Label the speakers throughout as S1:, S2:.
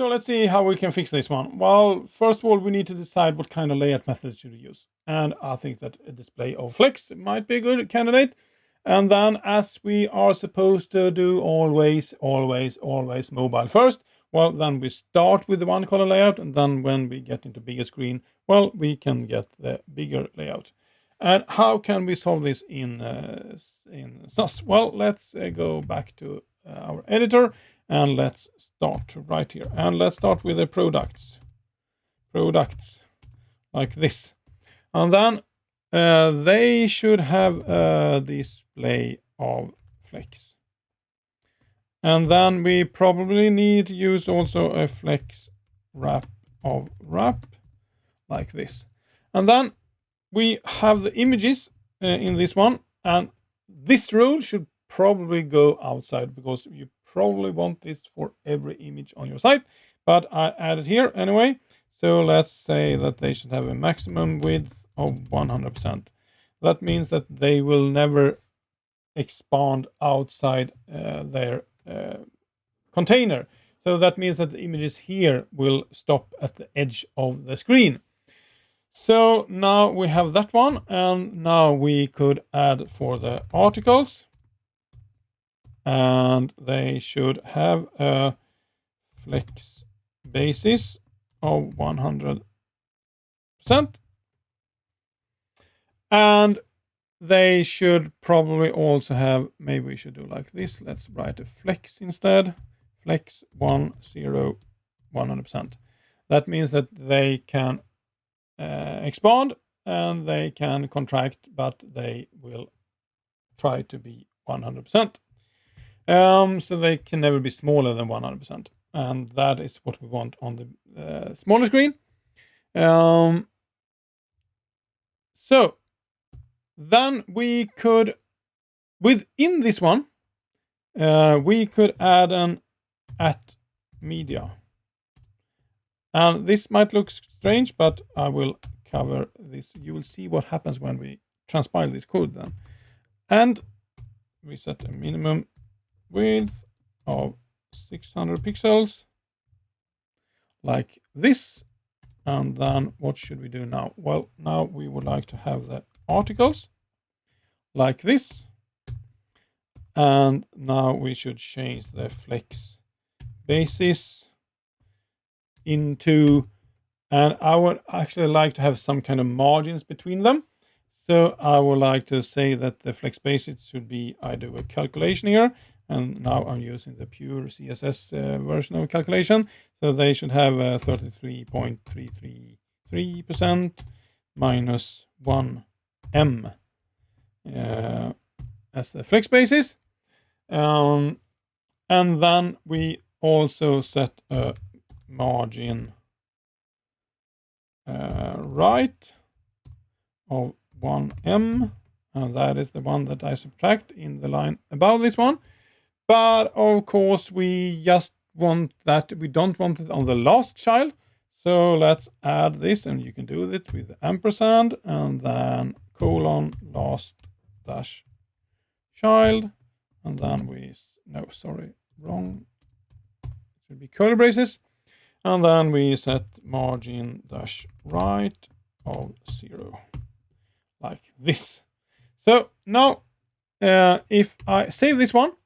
S1: So let's see how we can fix this one. Well, first of all, we need to decide what kind of layout method should we use. And I think that a display of flex might be a good candidate. And then, as we are supposed to do always mobile first, well, then we start with the one color layout. And then when we get into bigger screen, well, we can get the bigger layout. And how can we solve this in Sass? Well, let's go back to our editor and let's start right here. And let's start with the products like this. And then they should have a display of flex. And then we probably need to use also a flex wrap of wrap like this. And then we have the images in this one, and this rule should probably go outside because you probably want this for every image on your site, but I added here anyway. So let's say that they should have a maximum width of 100%. That means that they will never expand outside their container. So that means that the images here will stop at the edge of the screen. So now we have that one, and now we could add for the articles, and they should have a flex basis of 100%, and they should probably also have, maybe we should do like this, let's write a flex instead, flex 100%. That means that they can expand and they can contract, but they will try to be 100%. So they can never be smaller than 100%, and that is what we want on the smaller screen. So then we could, within this one, we could add an at media. And this might look strange, but I will cover this. You will see what happens when we transpile this code then. And we set a minimum width of 600 pixels like this. And then what should we do now? Well, now we would like to have the articles like this. And now we should change the flex basis into, and I would actually like to have some kind of margins between them. So I would like to say that the flex basis should be, I do a calculation here, and now I'm using the pure CSS version of calculation. So they should have 33.333% minus 1m as the flex basis. And then we also set a margin right of 1m, and that is the one that I subtract in the line above this one. But of course we just want that, we don't want it on the last child. So let's add this, and you can do it with the ampersand and then colon last dash child, and then we, no, sorry, wrong, it should be curly braces. And then we set margin dash right of 0, like this. So now, if I save this one,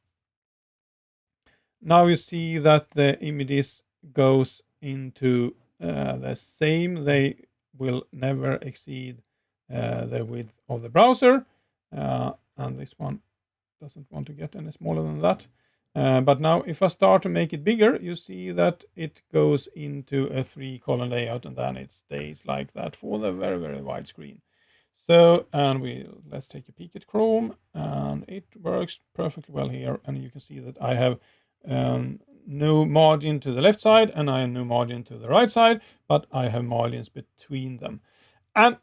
S1: now you see that the images goes into the same. They will never exceed the width of the browser. And this one doesn't want to get any smaller than that. But now if I start to make it bigger, you see that it goes into a 3-column layout, and then it stays like that for the very, very wide screen. So, and let's take a peek at Chrome, and it works perfectly well here. And you can see that I have no margin to the left side, and I have no margin to the right side, but I have margins between them. And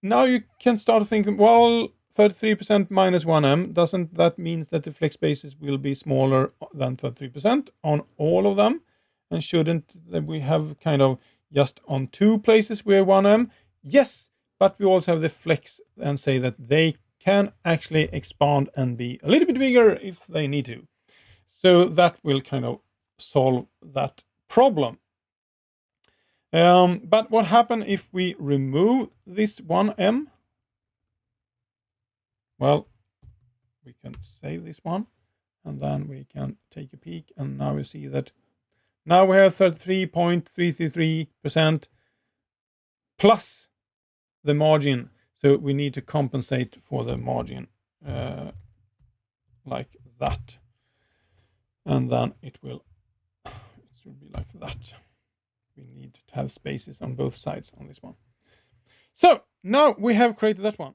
S1: now you can start thinking, well, 33% minus 1m, doesn't that mean that the flex basis will be smaller than 33% on all of them? And shouldn't we have kind of just on 2 places we have 1m? Yes, but we also have the flex and say that they can actually expand and be a little bit bigger if they need to. So that will kind of solve that problem. But what happens if we remove this 1m? Well, we can save this one, and then we can take a peek, and now we see that now we have 33.333% plus the margin. So we need to compensate for the margin like that. And then it will be like that. We need to have spaces on both sides on this one. So now we have created that one.